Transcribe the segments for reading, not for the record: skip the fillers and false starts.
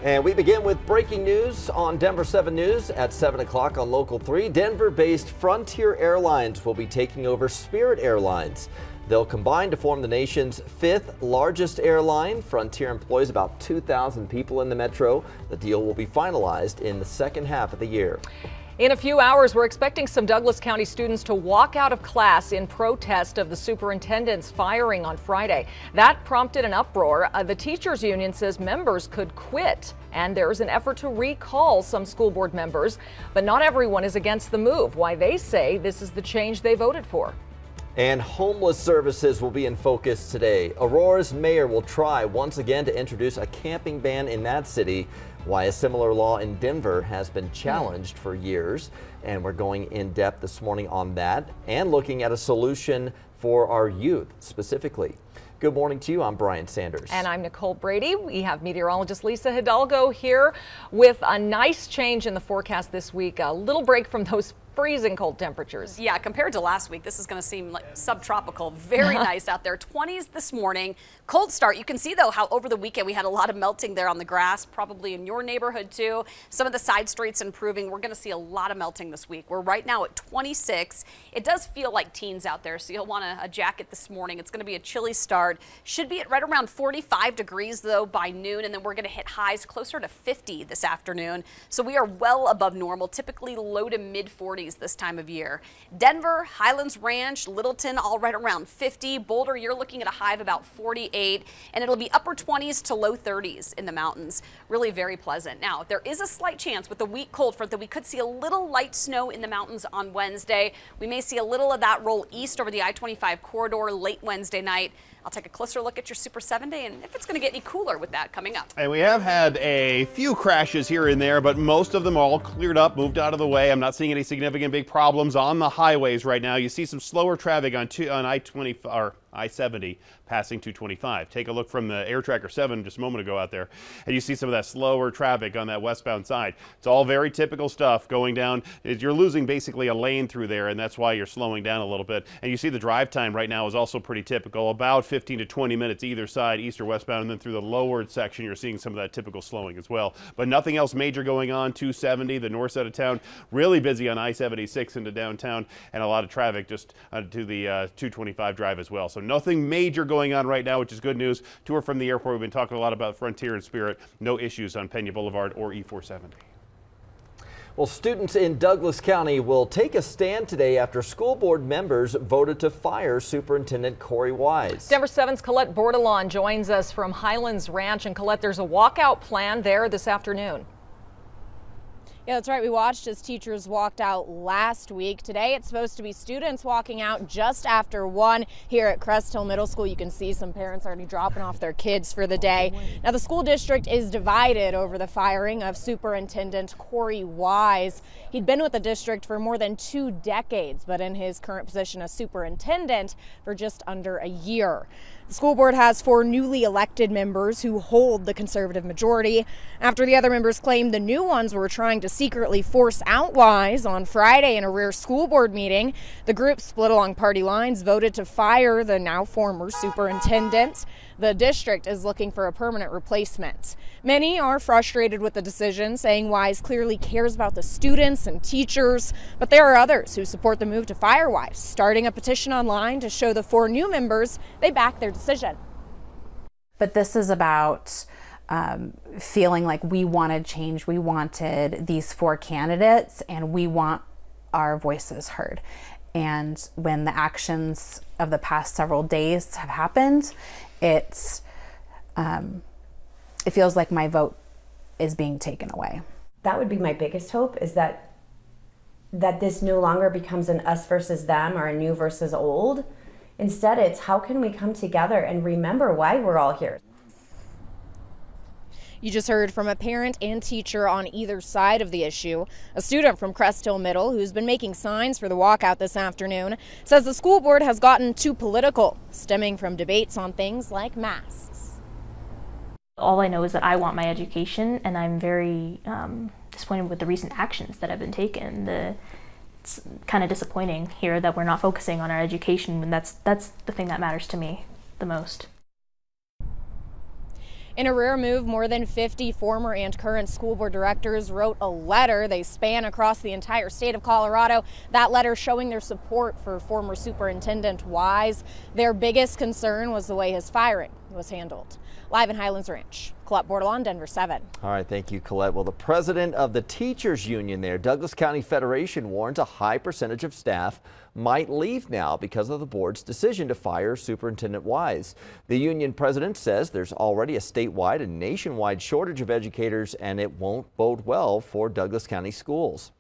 And we begin with breaking news on Denver 7 News at 7 o'clock on Local 3. Denver-based Frontier Airlines will be taking over Spirit Airlines. They'll combine to form the nation's 5th largest airline. Frontier employs about 2,000 people in the metro. The deal will be finalized in the second half of the year. In a few hours, we're expecting some Douglas County students to walk out of class in protest of the superintendent's firing on Friday. That prompted an uproar. The teachers union says members could quit, and there's an effort to recall some school board members. But not everyone is against the move. Why they say this is the change they voted for. And homeless services will be in focus today. Aurora's mayor will try once again to introduce a camping ban in that city. Why a similar law in Denver has been challenged for years. And we're going in depth this morning on that and looking at a solution for our youth specifically. Good morning to you. I'm Brian Sanders. And I'm Nicole Brady. We have meteorologist Lisa Hidalgo here with a nice change in the forecast this week. A little break from those freezing cold temperatures. Yeah, compared to last week, this is going to seem like subtropical. Very nice out there. 20s this morning. Cold start. You can see, though, how over the weekend we had a lot of melting there on the grass, probably in your neighborhood, too. Some of the side streets improving. We're going to see a lot of melting this week. We're right now at 26. It does feel like teens out there, so you'll want a jacket this morning. It's going to be a chilly start. Should be at right around 45 degrees, though, by noon, and then we're going to hit highs closer to 50 this afternoon. So we are well above normal, typically low to mid 40s this time of year. Denver, Highlands Ranch, Littleton, all right around 50. Boulder, you're looking at a high of about 48, and it'll be upper 20s to low 30s in the mountains. Really very pleasant. Now, there is a slight chance with the weak cold front that we could see a little light snow in the mountains on Wednesday. We may see a little of that roll east over the I-25 corridor late Wednesday night. I'll take a closer look at your Super 7 day and if it's going to get any cooler with that coming up. And we have had a few crashes here and there, but most of them all cleared up, moved out of the way. I'm not seeing any significant big problems on the highways right now. You see some slower traffic on I-20 or I-70 passing 225. Take a look from the Air Tracker 7 just a moment ago out there, and you see some of that slower traffic on that westbound side. It's all very typical stuff going down. You're losing basically a lane through there, and that's why you're slowing down a little bit. And you see the drive time right now is also pretty typical, about 15 to 20 minutes either side, east or westbound, and then through the lowered section you're seeing some of that typical slowing as well. But nothing else major going on. 270, the north side of town, really busy on I-76 into downtown, and a lot of traffic just to the 225 drive as well. So nothing major going on right now, which is good news. Tour from the airport. We've been talking a lot about Frontier and Spirit. No issues on Pena Boulevard or E470. Well, students in Douglas County will take a stand today after school board members voted to fire Superintendent Corey Wise. Denver 7's Colette Bordelon joins us from Highlands Ranch. And Colette, there's a walkout plan there this afternoon. Yeah, that's right. We watched as teachers walked out last week. Today, it's supposed to be students walking out just after 1 here at Crest Hill Middle School. You can see some parents already dropping off their kids for the day. Now, the school district is divided over the firing of Superintendent Corey Wise. He'd been with the district for more than 2 decades, but in his current position as superintendent for just under a year. The school board has 4 newly elected members who hold the conservative majority after the other members claimed the new ones were trying to secretly force out Wise. On Friday in a rare school board meeting, the group split along party lines voted to fire the now former superintendent. The district is looking for a permanent replacement. Many are frustrated with the decision, saying Wise clearly cares about the students and teachers, but there are others who support the move to fire Wise, starting a petition online to show the 4 new members they back their decision. But this is about feeling like we wanted change. We wanted these 4 candidates, and we want our voices heard. And when the actions of the past several days have happened, it feels like my vote is being taken away. That would be my biggest hope, is that this no longer becomes an us versus them or a new versus old. Instead, it's how can we come together and remember why we're all here. You just heard from a parent and teacher on either side of the issue. A student from Crest Hill Middle, who's been making signs for the walkout this afternoon, says the school board has gotten too political, stemming from debates on things like masks. All I know is that I want my education, and I'm very disappointed with the recent actions that have been taken. It's kind of disappointing here that we're not focusing on our education, and that's the thing that matters to me the most. In a rare move, more than 50 former and current school board directors wrote a letter. They span across the entire state of Colorado. That letter showing their support for former Superintendent Wise. Their biggest concern was the way his firing was handled. Live in Highlands Ranch, Colette Bordelon, Denver 7. All right, thank you, Colette. Well, the president of the teachers union there, Douglas County Federation, warns a high percentage of staff might leave now because of the board's decision to fire Superintendent Wise. The union president says there's already a statewide and nationwide shortage of educators, and it won't bode well for Douglas County schools.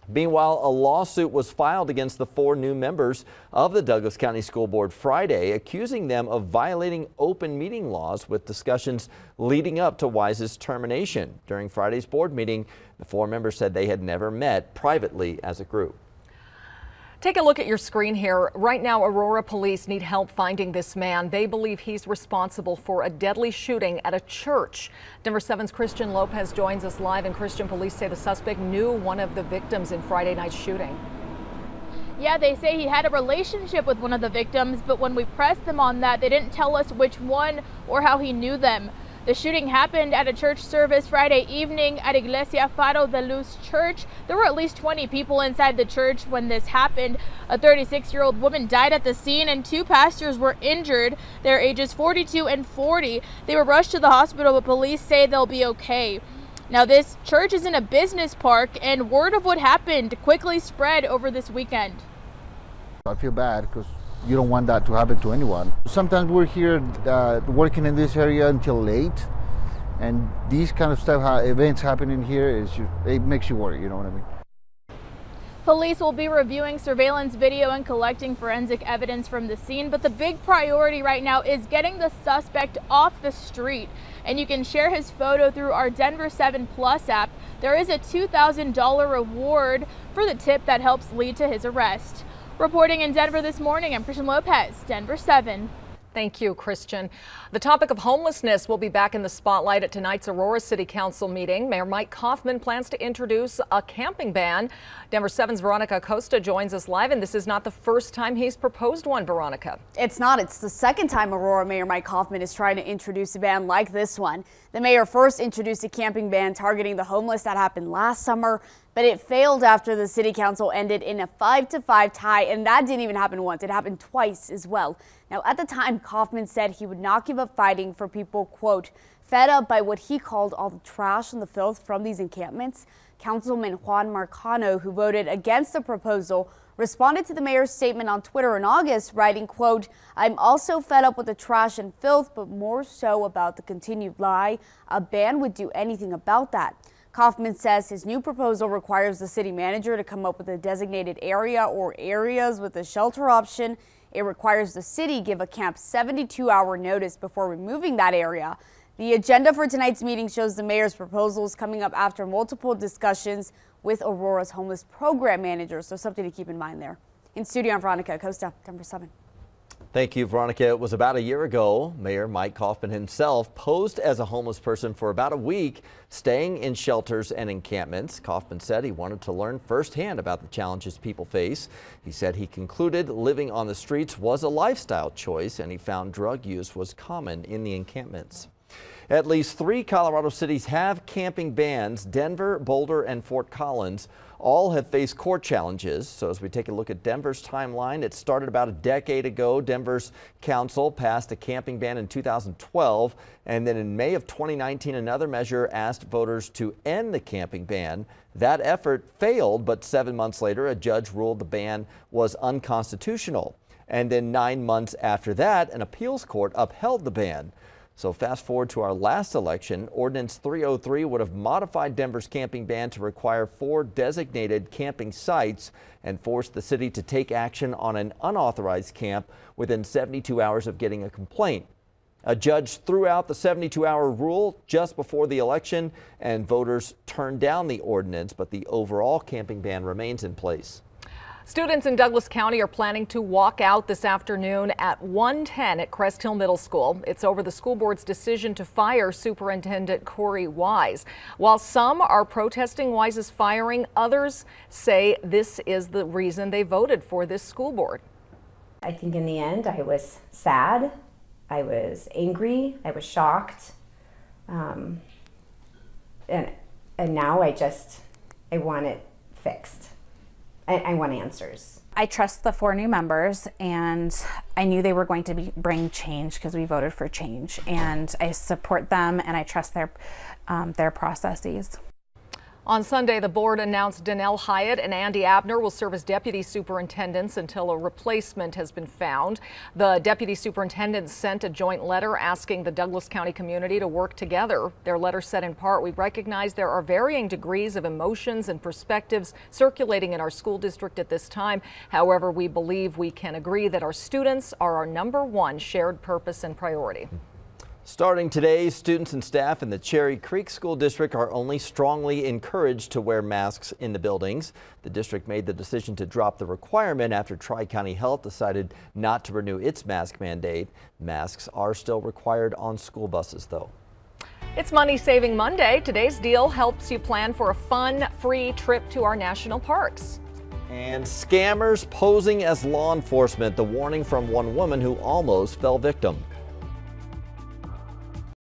Meanwhile, a lawsuit was filed against the 4 new members of the Douglas County School Board Friday, accusing them of violating open meeting laws with discussions leading up to Wise's termination. During Friday's board meeting, the 4 members said they had never met privately as a group. Take a look at your screen here. Right now, Aurora police need help finding this man. They believe he's responsible for a deadly shooting at a church. Denver 7's Christian Lopez joins us live, and Christian, police say the suspect knew one of the victims in Friday night's shooting. Yeah, they say he had a relationship with one of the victims, but when we pressed them on that, they didn't tell us which one or how he knew them. The shooting happened at a church service Friday evening at Iglesia Faro de Luz Church. There were at least 20 people inside the church when this happened. A 36-year-old woman died at the scene and 2 pastors were injured. They're ages 42 and 40. They were rushed to the hospital, but police say they'll be okay. Now, this church is in a business park, and word of what happened quickly spread over this weekend. I feel bad because you don't want that to happen to anyone. Sometimes we're here working in this area until late, and these kind of stuff, events happening here, it makes you worry, you know what I mean? Police will be reviewing surveillance video and collecting forensic evidence from the scene, but the big priority right now is getting the suspect off the street. And you can share his photo through our Denver 7 Plus app. There is a $2,000 reward for the tip that helps lead to his arrest. Reporting in Denver this morning, I'm Christian Lopez, Denver 7. Thank you, Christian. The topic of homelessness will be back in the spotlight at tonight's Aurora City Council meeting. Mayor Mike Kaufman plans to introduce a camping ban. Denver 7's Veronica Acosta joins us live, and this is not the first time he's proposed one, Veronica. It's not. It's the second time Aurora Mayor Mike Kaufman is trying to introduce a ban like this one. The mayor first introduced a camping ban targeting the homeless that happened last summer, but it failed after the city council ended in a 5-5 tie, and that didn't even happen once. It happened twice as well. Now, at the time, Kaufman said he would not give up fighting for people, quote, fed up by what he called all the trash and the filth from these encampments. Councilman Juan Marcano, who voted against the proposal, responded to the mayor's statement on Twitter in August, writing, quote, I'm also fed up with the trash and filth, but more so about the continued lie. A ban would do anything about that. Kaufman says his new proposal requires the city manager to come up with a designated area or areas with a shelter option. It requires the city give a camp 72-hour notice before removing that area. The agenda for tonight's meeting shows the mayor's proposals coming up after multiple discussions with Aurora's homeless program manager, so something to keep in mind there. In studio, I'm Veronica Acosta, Denver 7. Thank you, Veronica. It was about a year ago, Mayor Mike Kaufman himself posed as a homeless person for about a week, staying in shelters and encampments. Kaufman said he wanted to learn firsthand about the challenges people face. He said he concluded living on the streets was a lifestyle choice, and he found drug use was common in the encampments. At least 3 Colorado cities have camping bans. Denver, Boulder, and Fort Collins all have faced court challenges. So as we take a look at Denver's timeline, it started about a decade ago. Denver's council passed a camping ban in 2012. And then in May of 2019, another measure asked voters to end the camping ban. That effort failed, but 7 months later, a judge ruled the ban was unconstitutional. And then 9 months after that, an appeals court upheld the ban. So fast forward to our last election, Ordinance 303 would have modified Denver's camping ban to require 4 designated camping sites and forced the city to take action on an unauthorized camp within 72 hours of getting a complaint. A judge threw out the 72-hour rule just before the election, and voters turned down the ordinance, but the overall camping ban remains in place. Students in Douglas County are planning to walk out this afternoon at 1:10 at Crest Hill Middle School. It's over the school board's decision to fire Superintendent Corey Wise. While some are protesting Wise's firing, others say this is the reason they voted for this school board. I think in the end I was sad, I was angry, I was shocked. And now I want it fixed. I want answers. I trust the 4 new members, and I knew they were going to bring change because we voted for change, and I support them and I trust their processes. On Sunday, the board announced Danelle Hyatt and Andy Abner will serve as deputy superintendents until a replacement has been found. The deputy superintendents sent a joint letter asking the Douglas County community to work together. Their letter said in part, "We recognize there are varying degrees of emotions and perspectives circulating in our school district at this time. However, we believe we can agree that our students are our #1 shared purpose and priority." Starting today, students and staff in the Cherry Creek School District are only strongly encouraged to wear masks in the buildings. The district made the decision to drop the requirement after Tri-County Health decided not to renew its mask mandate. Masks are still required on school buses, though. It's Money Saving Monday. Today's deal helps you plan for a fun, free trip to our national parks. And scammers posing as law enforcement, the warning from one woman who almost fell victim.